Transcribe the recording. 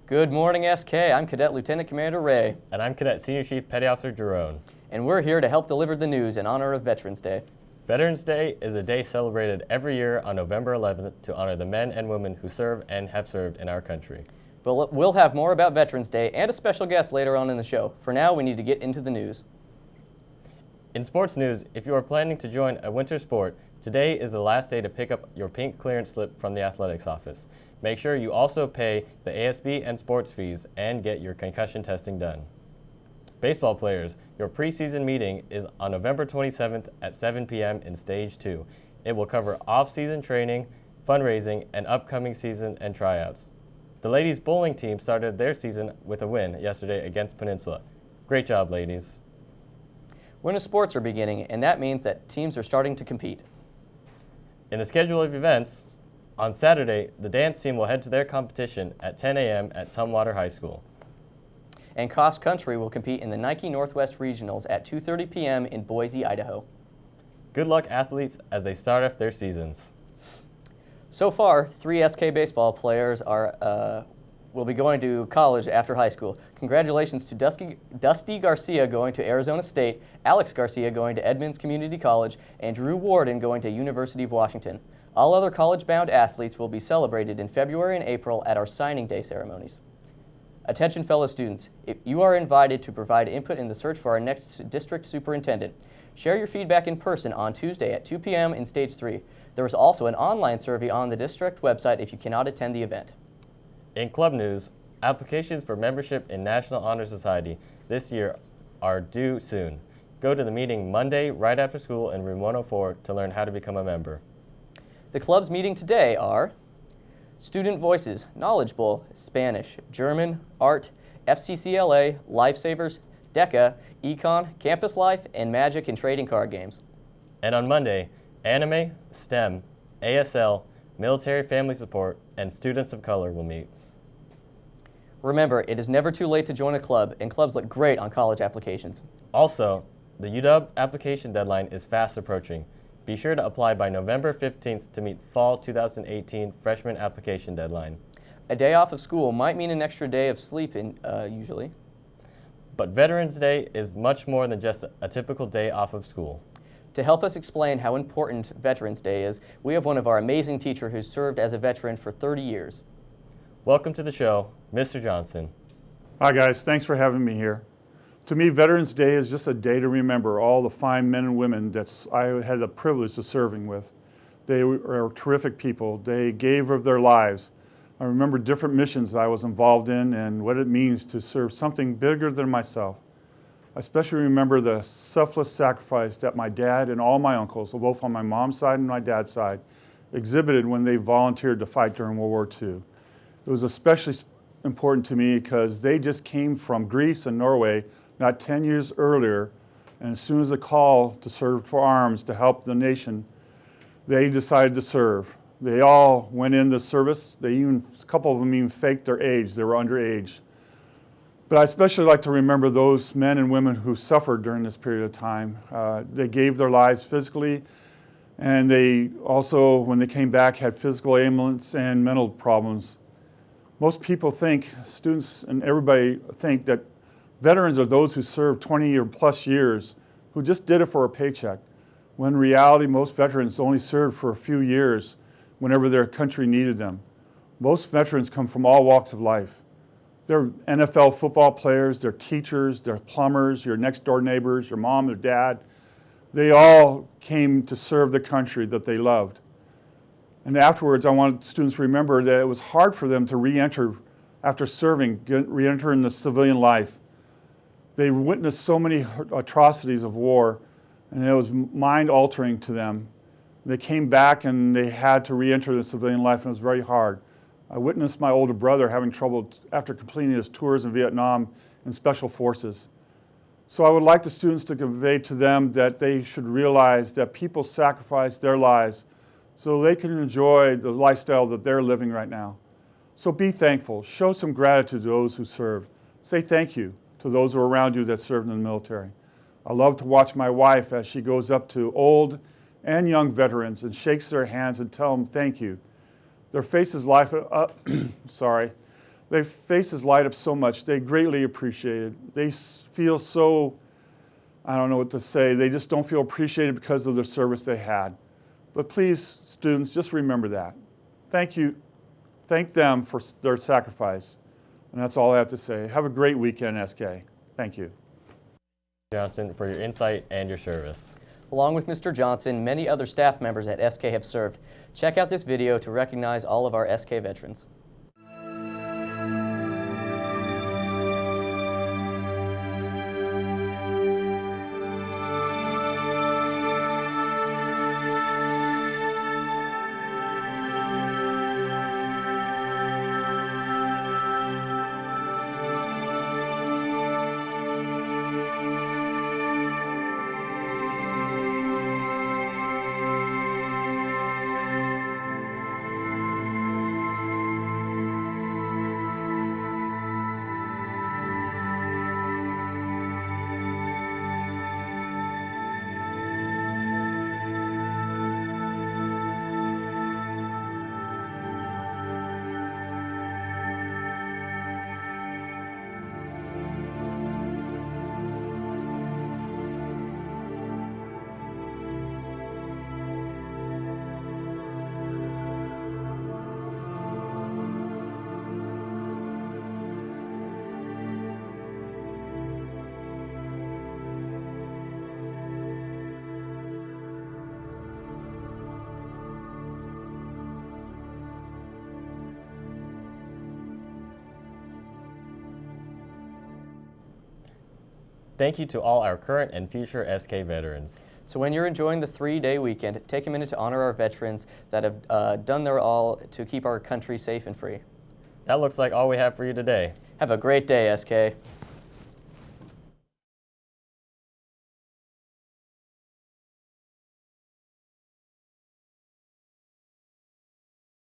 Good morning, SK. I'm Cadet Lieutenant Commander Ray. And I'm Cadet Senior Chief Petty Officer Jerome. And we're here to help deliver the news in honor of Veterans Day. Veterans Day is a day celebrated every year on November 11th to honor the men and women who serve and have served in our country. But we'll have more about Veterans Day and a special guest later on in the show. For now, we need to get into the news. In sports news, if you are planning to join a winter sport, today is the last day to pick up your pink clearance slip from the athletics office. Make sure you also pay the ASB and sports fees and get your concussion testing done. Baseball players, your preseason meeting is on November 27th at 7 p.m. in Stage 2. It will cover off-season training, fundraising, and upcoming season and tryouts. The ladies bowling team started their season with a win yesterday against Peninsula. Great job, ladies. Winter sports are beginning, and that means that teams are starting to compete. In the schedule of events, on Saturday, the dance team will head to their competition at 10 a.m. at Tumwater High School. And cross country will compete in the Nike Northwest Regionals at 2:30 p.m. in Boise, Idaho. Good luck, athletes, as they start off their seasons. So far, 3 SK baseball players will be going to college after high school. Congratulations to Dusty Garcia going to Arizona State, Alex Garcia going to Edmonds Community College, and Drew Warden going to University of Washington. All other college-bound athletes will be celebrated in February and April at our signing day ceremonies. Attention fellow students, you are invited to provide input in the search for our next district superintendent. Share your feedback in person on Tuesday at 2 p.m. in Stage 3. There is also an online survey on the district website if you cannot attend the event. In club news, applications for membership in National Honor Society this year are due soon. Go to the meeting Monday right after school in room 104 to learn how to become a member. The clubs meeting today are Student Voices, Knowledge Bowl, Spanish, German, Art, FCCLA, Lifesavers, DECA, Econ, Campus Life, and Magic and Trading Card Games. And on Monday, Anime, STEM, ASL, Military Family Support, and Students of Color will meet. Remember, it is never too late to join a club, and clubs look great on college applications. Also, the UW application deadline is fast approaching. Be sure to apply by November 15th to meet Fall 2018 freshman application deadline. A day off of school might mean an extra day of sleep usually. But Veterans Day is much more than just a typical day off of school. To help us explain how important Veterans Day is, we have one of our amazing teachers who served as a veteran for 30 years. Welcome to the show, Mr. Johnson. Hi guys, thanks for having me here. To me, Veterans Day is just a day to remember all the fine men and women that I had the privilege of serving with. They were terrific people. They gave of their lives. I remember different missions that I was involved in and what it means to serve something bigger than myself. I especially remember the selfless sacrifice that my dad and all my uncles, both on my mom's side and my dad's side, exhibited when they volunteered to fight during World War II. It was especially important to me because they just came from Greece and Norway not 10 years earlier, and as soon as the call to serve for arms to help the nation, they decided to serve. They all went into service. A couple of them even faked their age. They were underage. But I especially like to remember those men and women who suffered during this period of time. They gave their lives physically, and they also, when they came back, had physical ailments and mental problems. Most people think, students and everybody think that veterans are those who served 20 or plus years, who just did it for a paycheck, when in reality most veterans only served for a few years whenever their country needed them. Most veterans come from all walks of life. They're NFL football players, they're teachers, they're plumbers, your next door neighbors, your mom, your dad. They all came to serve the country that they loved. And afterwards, I want students to remember that it was hard for them to re-enter after serving, re-enter in the civilian life. They witnessed so many atrocities of war, and it was mind-altering to them. They came back and they had to re-enter the civilian life, and it was very hard. I witnessed my older brother having trouble after completing his tours in Vietnam in Special Forces. So I would like the students to convey to them that they should realize that people sacrifice their lives so they can enjoy the lifestyle that they're living right now. So be thankful. Show some gratitude to those who served. Say thank you to those who are around you that served in the military. I love to watch my wife as she goes up to old and young veterans and shakes their hands and tell them thank you. Their faces light up, Their faces light up so much. They greatly appreciate it. They feel so, I don't know what to say, they just don't feel appreciated because of the service they had. But please, students, just remember that. Thank you. Thank them for their sacrifice. And that's all I have to say. Have a great weekend, SK. Thank you. Johnson, for your insight and your service. Along with Mr. Johnson, many other staff members at SK have served. Check out this video to recognize all of our SK veterans. Thank you to all our current and future SK veterans. So when you're enjoying the 3-day weekend, take a minute to honor our veterans that have done their all to keep our country safe and free. That looks like all we have for you today. Have a great day, SK.